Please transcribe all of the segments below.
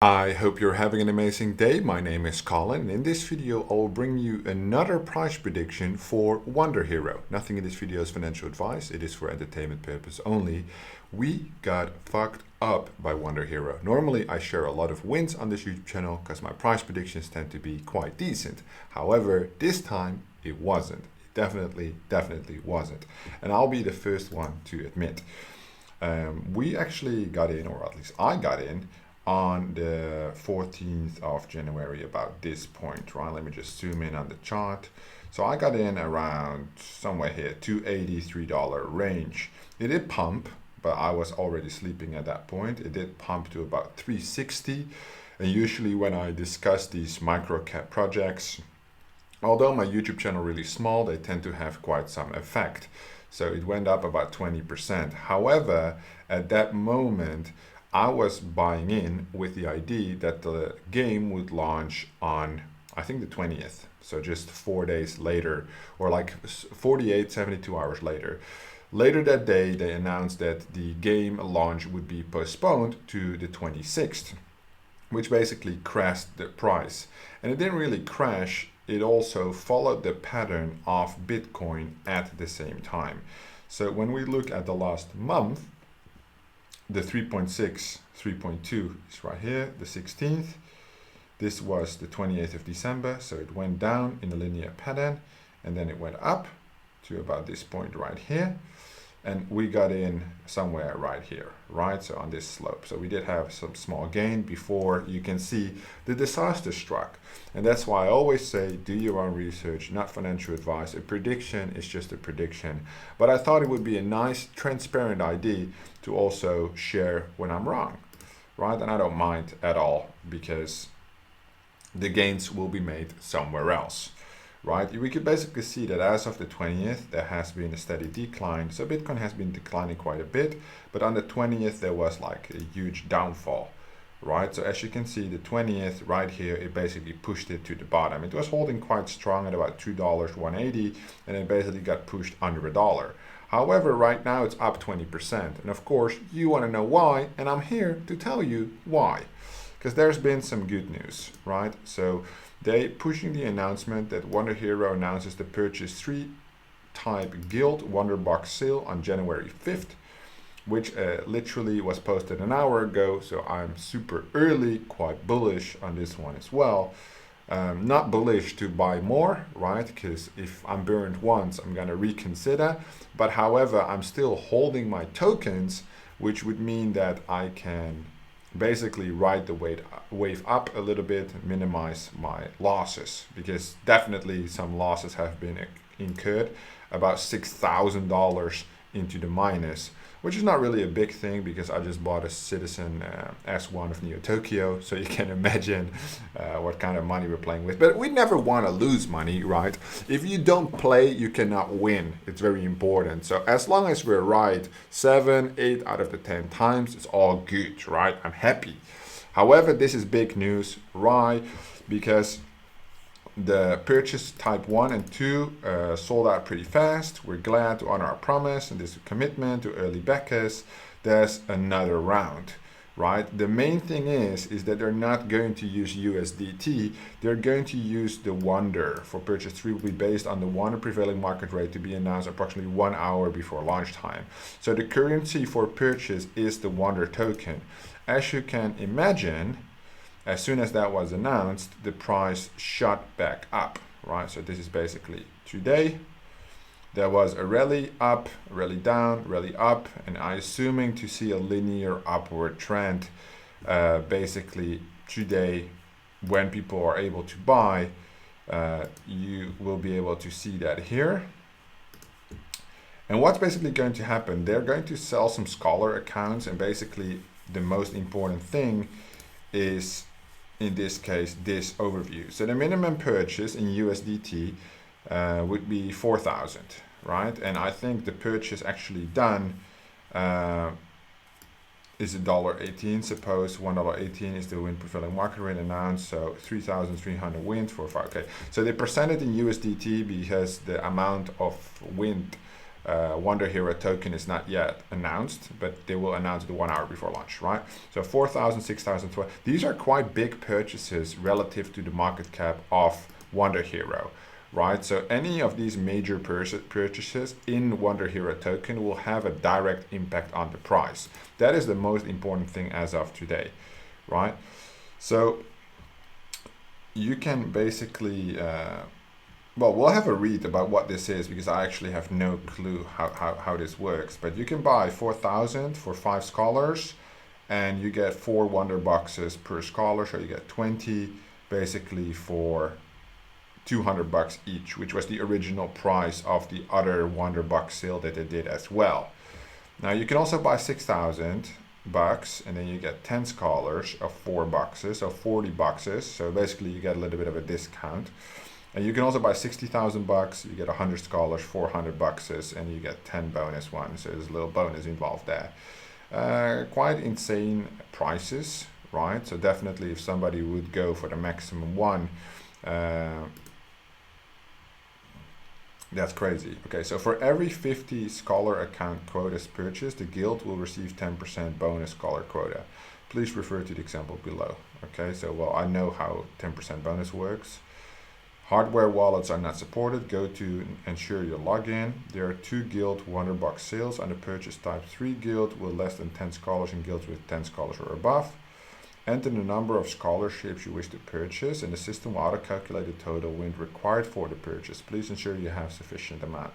I hope you're having an amazing day. My name is Colin, and in this video I will bring you another price prediction for Wonderhero. Nothing in this video is financial advice, it is for entertainment purpose only. We got fucked up by Wonderhero. Normally I share a lot of wins on this YouTube channel because my price predictions tend to be quite decent. However, this time it wasn't. It definitely wasn't. And I'll be the first one to admit. We actually got in, or at least I got in, on the 14th of January about this point, right? Let me just zoom in on the chart. So I got in around somewhere here, $283 range. It did pump, but I was already sleeping at that point. It did pump to about 360. And usually when I discuss these micro cap projects, although my YouTube channel really small, they tend to have quite some effect. So it went up about 20%. However, at that moment, I was buying in with the idea that the game would launch on, I think, the 20th. So just 4 days later, or like 48, 72 hours later. Later that day, they announced that the game launch would be postponed to the 26th, which basically crashed the price. And it didn't really crash. It also followed the pattern of Bitcoin at the same time. So when we look at the last month, the 3.6, 3.2 is right here, the 16th. This was the 28th of December, so it went down in a linear pattern, and then it went up to about this point right here. And we got in somewhere right here, right? So on this slope. So we did have some small gain before you can see the disaster struck. And that's why I always say, do your own research, not financial advice. A prediction is just a prediction. But I thought it would be a nice, transparent idea to also share when I'm wrong, right? And I don't mind at all because the gains will be made somewhere else. Right, we could basically see that as of the 20th, there has been a steady decline. So Bitcoin has been declining quite a bit, but on the 20th, there was like a huge downfall, right? So as you can see, the 20th right here, it basically pushed it to the bottom. It was holding quite strong at about $2.180, and it basically got pushed under $1. However, right now it's up 20%. And of course, you want to know why, and I'm here to tell you why. Because there's been some good news, right? So they pushing the announcement that Wonderhero announces to purchase 3 type Guild Wonderbox sale on January 5th, which literally was posted an hour ago. So I'm super early, quite bullish on this one as well. Not bullish to buy more, right? Because if I'm burned once, I'm gonna reconsider. But however, I'm still holding my tokens, which would mean that I can basically ride the wave up a little bit, minimize my losses, because definitely some losses have been incurred, about $6,000 into the minus, which is not really a big thing because I just bought a Citizen S1 of Neo Tokyo, so you can imagine what kind of money we're playing with. But we never want to lose money, right? If you don't play, you cannot win. It's very important. So as long as we're right 7, 8 out of the 10 times, it's all good, right? I'm happy. However, this is big news. Why? Because the purchase type 1 and 2 sold out pretty fast. We're glad to honor our promise and this commitment to early backers. There's another round, right? The main thing is that they're not going to use USDT. They're going to use the Wonder for purchase 3 will be based on the Wonder prevailing market rate to be announced approximately 1 hour before launch time. So the currency for purchase is the Wonder token. As you can imagine, as soon as that was announced, the price shot back up, right? So this is basically today. There was a rally up, rally down, rally up, and I'm assuming to see a linear upward trend. Basically today, when people are able to buy, you will be able to see that here. And what's basically going to happen, they're going to sell some Scholar accounts, and basically the most important thing is, in this case, this overview. So the minimum purchase in USDT would be 4,000, right? And I think the purchase actually done is $1.18. Suppose $1.18 is the wind prevailing market rate announced, so 3,300 wind for 5K. So they presented in USDT because the amount of wind Wonderhero token is not yet announced, but they will announce it 1 hour before launch, right? So 4,000, 6,000, 12. These are quite big purchases relative to the market cap of Wonderhero, right? So any of these major purchases in Wonderhero token will have a direct impact on the price. That is the most important thing as of today, right? So you can basically, well, we'll have a read about what this is because I actually have no clue how this works. But you can buy 4,000 for 5 scholars and you get 4 Wonder Boxes per scholar. So you get 20 basically for $200 each, which was the original price of the other Wonder Box sale that they did as well. Now you can also buy 6,000 bucks and then you get 10 scholars of 4 boxes, so 40 boxes. So basically you get a little bit of a discount. And you can also buy 60,000 bucks, you get 100 scholars, 400 boxes, and you get 10 bonus ones. So there's a little bonus involved there. Quite insane prices, right? So definitely if somebody would go for the maximum one, that's crazy. Okay, so for every 50 scholar account quotas purchased, the guild will receive 10% bonus scholar quota. Please refer to the example below. Okay, so well, I know how 10% bonus works. Hardware wallets are not supported. Go to ensure your login. There are 2 guild Wonderbox sales on the purchase type 3 guild with less than 10 scholars and guilds with 10 scholars or above. Enter the number of scholarships you wish to purchase and the system will auto-calculate the total wind required for the purchase. Please ensure you have sufficient amount.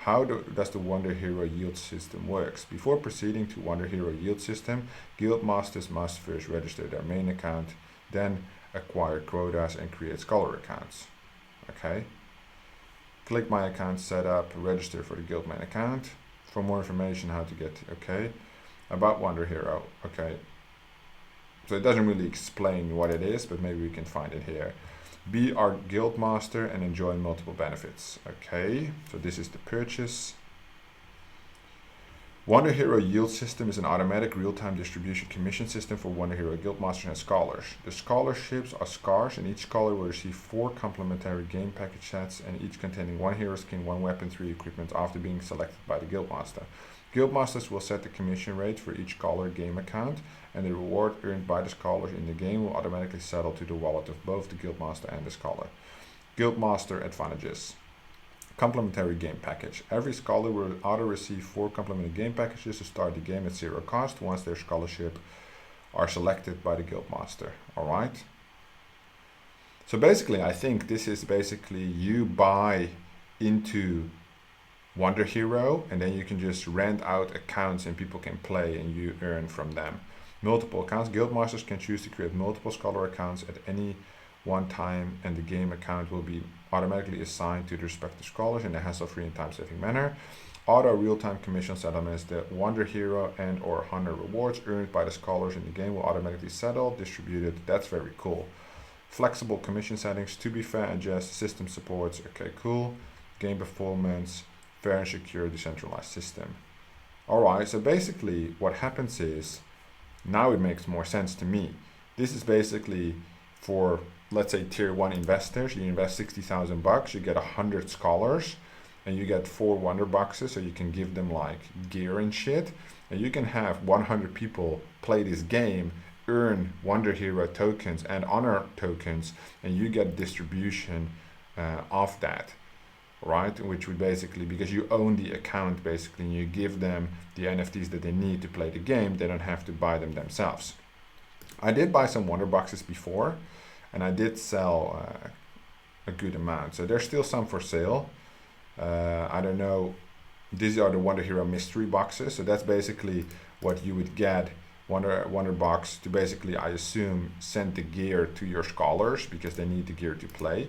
How does the Wonderhero yield system works? Before proceeding to Wonderhero yield system, guild masters must first register their main account, then acquire quotas and create scholar accounts. Okay, click my account setup, register for the guild main account. For more information how to get, okay, about Wonderhero. Okay, so it doesn't really explain what it is, but maybe we can find it here. Be our guild master and enjoy multiple benefits. Okay, so this is the purchase. Wonderhero yield system is an automatic real-time distribution commission system for Wonderhero guildmasters and scholars. The scholarships are scarce and each scholar will receive 4 complimentary game package sets and each containing 1 hero skin, 1 weapon, 3 equipment after being selected by the guildmaster. Guildmasters will set the commission rate for each scholar game account and the reward earned by the scholars in the game will automatically settle to the wallet of both the guildmaster and the scholar. Guildmaster advantages. Complimentary game package. Every scholar will auto-receive 4 complimentary game packages to start the game at 0 cost once their scholarship are selected by the guildmaster. Alright? So basically I think this is basically you buy into Wonderhero and then you can just rent out accounts and people can play and you earn from them. Multiple accounts. Guildmasters can choose to create multiple scholar accounts at any one time and the game account will be automatically assigned to the respective scholars in a hassle-free and time-saving manner. Auto real-time commission settlements. The Wonderhero and or Honor rewards earned by the scholars in the game will automatically settle, distributed. That's very cool. Flexible commission settings. To be fair and just, system supports. Okay, cool. Game performance. Fair and secure decentralized system. Alright, so basically what happens is, now it makes more sense to me. This is basically for, let's say, tier 1 investors. You invest 60,000 bucks, you get 100 scholars and you get 4 Wonder Boxes, so you can give them like gear and shit. And you can have 100 people play this game, earn Wonderhero tokens and honor tokens, and you get distribution of that, right? Which would basically, because you own the account basically, and you give them the NFTs that they need to play the game, they don't have to buy them themselves. I did buy some Wonder Boxes before, and I did sell a good amount. So there's still some for sale. I don't know. These are the Wonderhero mystery boxes. So that's basically what you would get Wonder Box to basically, I assume, send the gear to your scholars because they need the gear to play,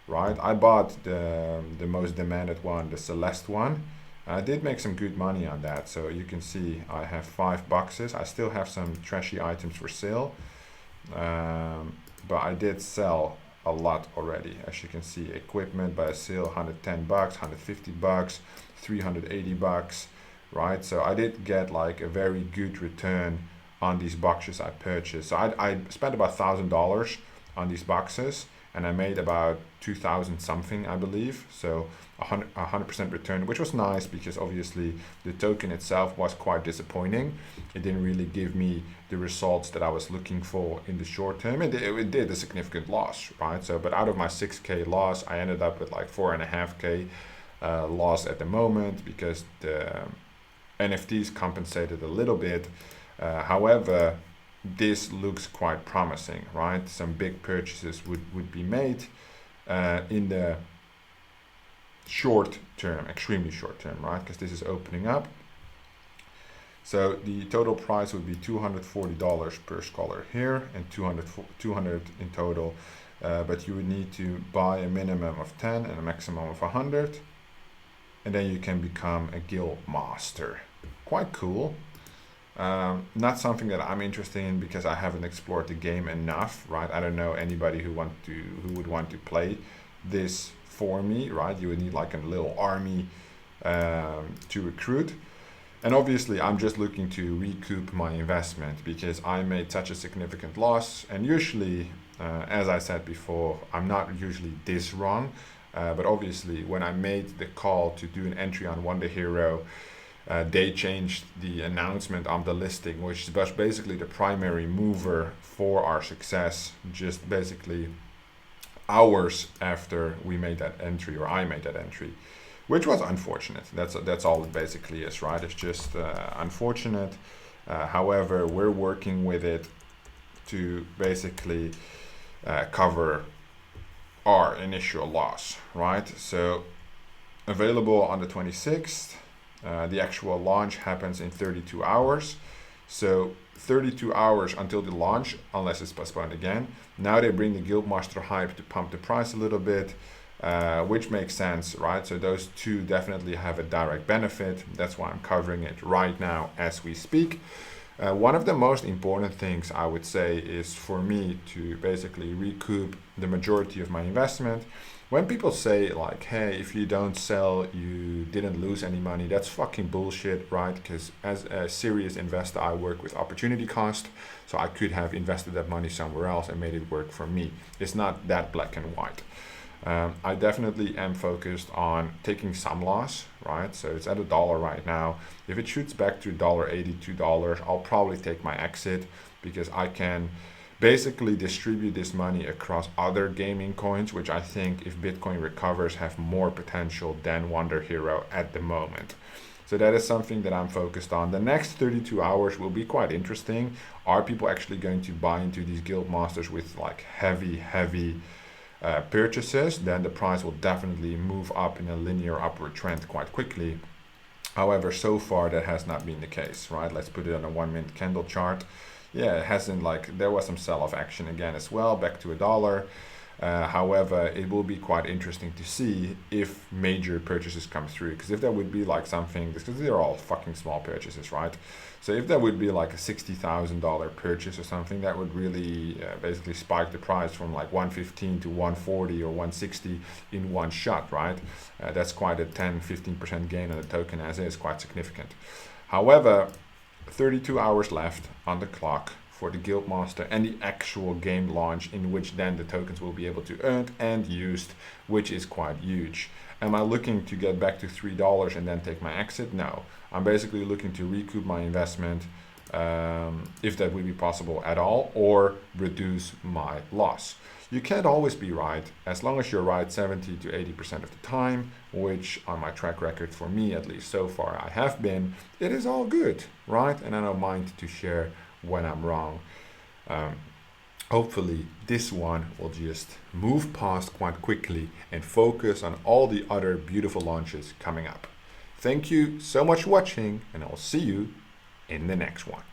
right? I bought the most demanded one, the Celeste one. I did make some good money on that. So you can see I have 5 boxes. I still have some trashy items for sale. But I did sell a lot already. As you can see, equipment by a sale, 110 bucks, 150 bucks, 380 bucks, right? So I did get like a very good return on these boxes I purchased. So I spent about $1,000 on these boxes and I made about 2,000 something, I believe. So 100% return, which was nice because obviously the token itself was quite disappointing. It didn't really give me the results that I was looking for in the short term. It did a significant loss, right? So, but out of my 6K loss, I ended up with like 4.5K loss at the moment because the NFTs compensated a little bit. However, this looks quite promising, right? Some big purchases would be made in the short term, extremely short term, right? Because this is opening up. So the total price would be $240 per scholar here and 200 in total. But you would need to buy a minimum of 10 and a maximum of 100. And then you can become a guild master. Quite cool. Not something that I'm interested in because I haven't explored the game enough, right? I don't know anybody who would want to play this for me, right? You would need like a little army to recruit. And obviously I'm just looking to recoup my investment because I made such a significant loss. And usually, as I said before, I'm not usually this wrong. But obviously when I made the call to do an entry on Wonderhero, they changed the announcement on the listing, which was basically the primary mover for our success, just basically hours after we made that entry, or I made that entry, which was unfortunate. That's all it basically is, right? It's just unfortunate. However, we're working with it to basically cover our initial loss, right? So available on the 26th. The actual launch happens in 32 hours. So 32 hours until the launch, unless it's postponed again. Now they bring the Guildmaster hype to pump the price a little bit, which makes sense, right? So those two definitely have a direct benefit. That's why I'm covering it right now as we speak. One of the most important things I would say is for me to basically recoup the majority of my investment. When people say like, hey, if you don't sell, you didn't lose any money, that's fucking bullshit, right? Because as a serious investor, I work with opportunity cost. So I could have invested that money somewhere else and made it work for me. It's not that black and white. I definitely am focused on taking some loss, right? So it's at $1 right now. If it shoots back to $1.80, $2, I'll probably take my exit because I can basically distribute this money across other gaming coins, which I think if Bitcoin recovers have more potential than Wonderhero at the moment. So that is something that I'm focused on. The next 32 hours will be quite interesting. Are people actually going to buy into these guild masters with like heavy purchases? Then the price will definitely move up in a linear upward trend quite quickly. However, so far that has not been the case, right? Let's put it on a 1 minute candle chart. Yeah, it hasn't, like, there was some sell-off action again as well, back to $1. However, it will be quite interesting to see if major purchases come through, because if there would be like something, because they're all fucking small purchases, right? So if there would be like a $60,000 purchase or something, that would really basically spike the price from like 115 to 140 or 160 in one shot, right? That's quite a 10-15% gain on the token as is, quite significant. However, 32 hours left on the clock for the Guildmaster and the actual game launch, in which then the tokens will be able to earn and used, which is quite huge. Am I looking to get back to $3 and then take my exit? No. I'm basically looking to recoup my investment, if that would be possible at all, or reduce my loss. You can't always be right. As long as you're right 70 to 80% of the time, which on my track record, for me at least so far, I have been, it is all good, right? And I don't mind to share when I'm wrong. Hopefully this one will just move past quite quickly and focus on all the other beautiful launches coming up. Thank you so much for watching, and I'll see you in the next one.